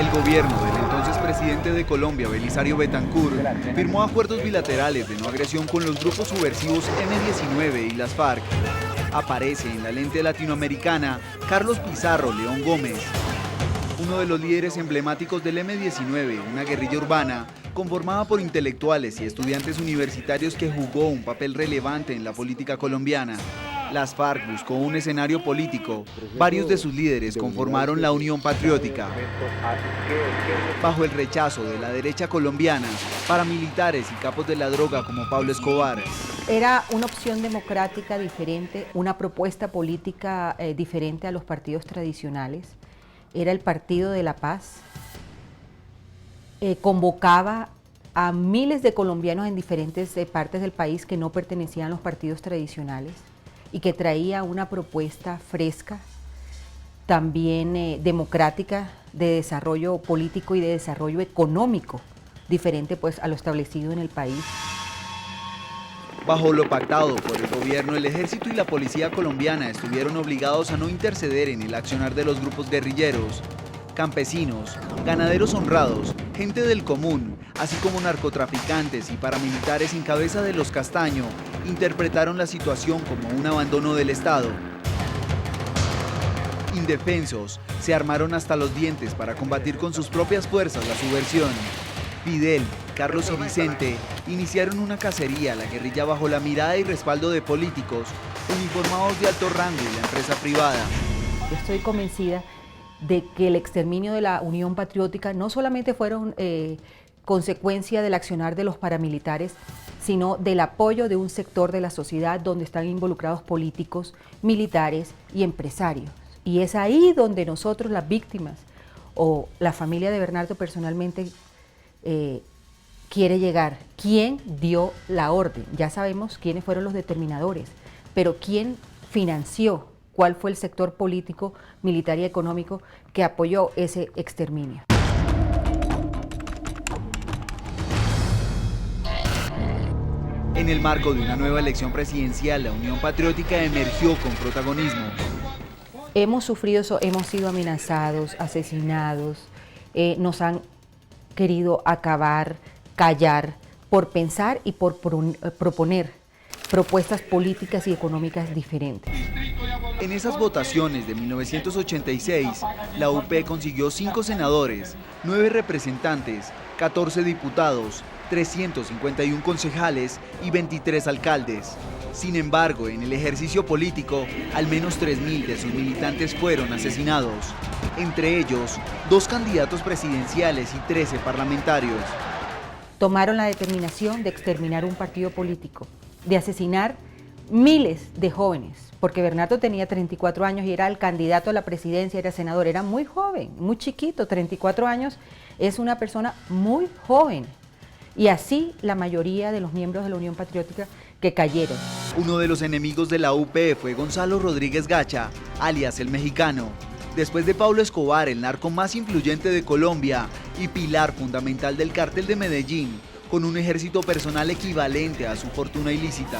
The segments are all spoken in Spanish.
El gobierno del entonces presidente de Colombia, Belisario Betancur, firmó acuerdos bilaterales de no agresión con los grupos subversivos M-19 y las FARC. Aparece en la lente latinoamericana Carlos Pizarro León Gómez, uno de los líderes emblemáticos del M-19, una guerrilla urbana conformada por intelectuales y estudiantes universitarios que jugó un papel relevante en la política colombiana. Las FARC buscó un escenario político. Varios de sus líderes conformaron la Unión Patriótica. Bajo el rechazo de la derecha colombiana, paramilitares y capos de la droga como Pablo Escobar. Era una opción democrática diferente, una propuesta política diferente a los partidos tradicionales. Era el Partido de la Paz. Convocaba a miles de colombianos en diferentes partes del país que no pertenecían a los partidos tradicionales y que traía una propuesta fresca, también democrática, de desarrollo político y de desarrollo económico, diferente pues a lo establecido en el país. Bajo lo pactado por el gobierno, el ejército y la policía colombiana estuvieron obligados a no interceder en el accionar de los grupos guerrilleros. Campesinos, ganaderos honrados, gente del común, así como narcotraficantes y paramilitares en cabeza de los Castaño, interpretaron la situación como un abandono del Estado. Indefensos, se armaron hasta los dientes para combatir con sus propias fuerzas la subversión. Fidel, Carlos y Vicente iniciaron una cacería a la guerrilla bajo la mirada y respaldo de políticos, uniformados de alto rango y la empresa privada. Yo estoy convencida de que el exterminio de la Unión Patriótica no solamente fueron consecuencia del accionar de los paramilitares, sino del apoyo de un sector de la sociedad donde están involucrados políticos, militares y empresarios. Y es ahí donde nosotros, las víctimas, o la familia de Bernardo personalmente, quiere llegar. ¿Quién dio la orden? Ya sabemos quiénes fueron los determinadores, pero ¿quién financió? ¿Cuál fue el sector político, militar y económico que apoyó ese exterminio? En el marco de una nueva elección presidencial, la Unión Patriótica emergió con protagonismo. Hemos sufrido eso, hemos sido amenazados, asesinados, nos han querido acabar, callar, por pensar y por proponer propuestas políticas y económicas diferentes. En esas votaciones de 1986, la UP consiguió 5 senadores, 9 representantes, 14 diputados, 351 concejales y 23 alcaldes. Sin embargo, en el ejercicio político, al menos 3.000 de sus militantes fueron asesinados. Entre ellos, 2 candidatos presidenciales y 13 parlamentarios. Tomaron la determinación de exterminar un partido político, de asesinar miles de jóvenes, porque Bernardo tenía 34 años y era el candidato a la presidencia, era senador, era muy joven, muy chiquito, 34 años, es una persona muy joven. Y así la mayoría de los miembros de la Unión Patriótica que cayeron. Uno de los enemigos de la UP fue Gonzalo Rodríguez Gacha, alias el Mexicano. Después de Pablo Escobar, el narco más influyente de Colombia y pilar fundamental del cártel de Medellín, con un ejército personal equivalente a su fortuna ilícita.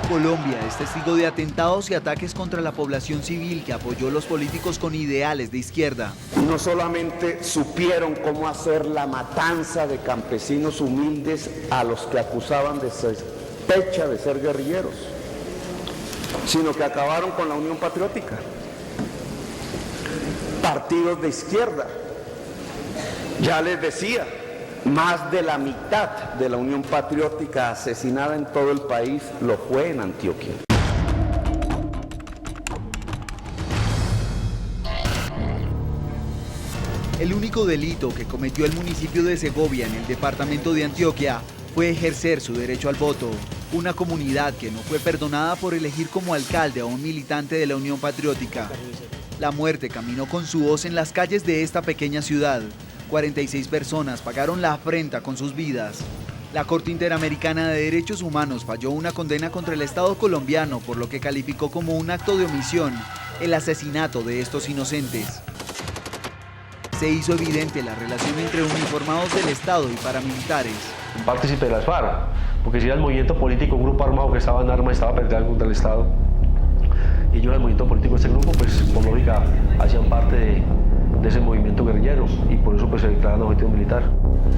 Colombia es testigo de atentados y ataques contra la población civil que apoyó a los políticos con ideales de izquierda. No solamente supieron cómo hacer la matanza de campesinos humildes a los que acusaban de sospecha de ser guerrilleros, sino que acabaron con la Unión Patriótica. Partidos de izquierda, ya les decía, más de la mitad de la Unión Patriótica asesinada en todo el país lo fue en Antioquia. El único delito que cometió el municipio de Segovia en el departamento de Antioquia fue ejercer su derecho al voto, una comunidad que no fue perdonada por elegir como alcalde a un militante de la Unión Patriótica. La muerte caminó con su voz en las calles de esta pequeña ciudad. 46 personas pagaron la afrenta con sus vidas. La Corte Interamericana de Derechos Humanos falló una condena contra el Estado colombiano por lo que calificó como un acto de omisión el asesinato de estos inocentes. Se hizo evidente la relación entre uniformados del Estado y paramilitares. Partícipe de las FARC, porque si era el movimiento político, un grupo armado que estaba en armas estaba peleando contra el Estado. Y ellos, el movimiento político de ese grupo, pues por lógica, hacían parte de ese movimiento guerrillero y por eso pues se declaran objetivo militar.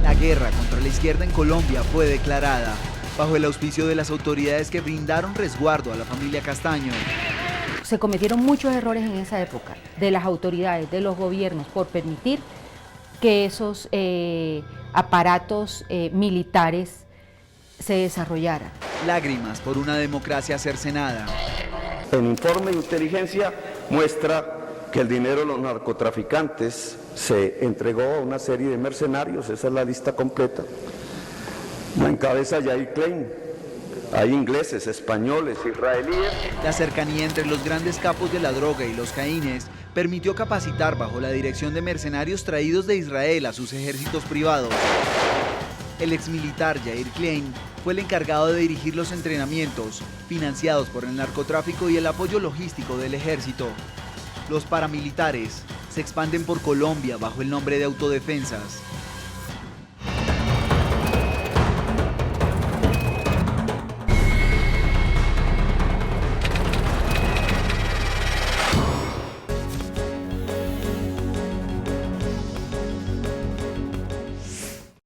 La guerra contra la izquierda en Colombia fue declarada bajo el auspicio de las autoridades que brindaron resguardo a la familia Castaño. Se cometieron muchos errores en esa época, de las autoridades, de los gobiernos, por permitir que esos aparatos militares se desarrollaran. Lágrimas por una democracia cercenada. El informe de inteligencia muestra que el dinero de los narcotraficantes se entregó a una serie de mercenarios, esa es la lista completa. La encabeza Yair Klein, hay ingleses, españoles, israelíes. La cercanía entre los grandes capos de la droga y los caínes permitió capacitar bajo la dirección de mercenarios traídos de Israel a sus ejércitos privados. El exmilitar Yair Klein fue el encargado de dirigir los entrenamientos, financiados por el narcotráfico y el apoyo logístico del ejército. Los paramilitares se expanden por Colombia bajo el nombre de autodefensas.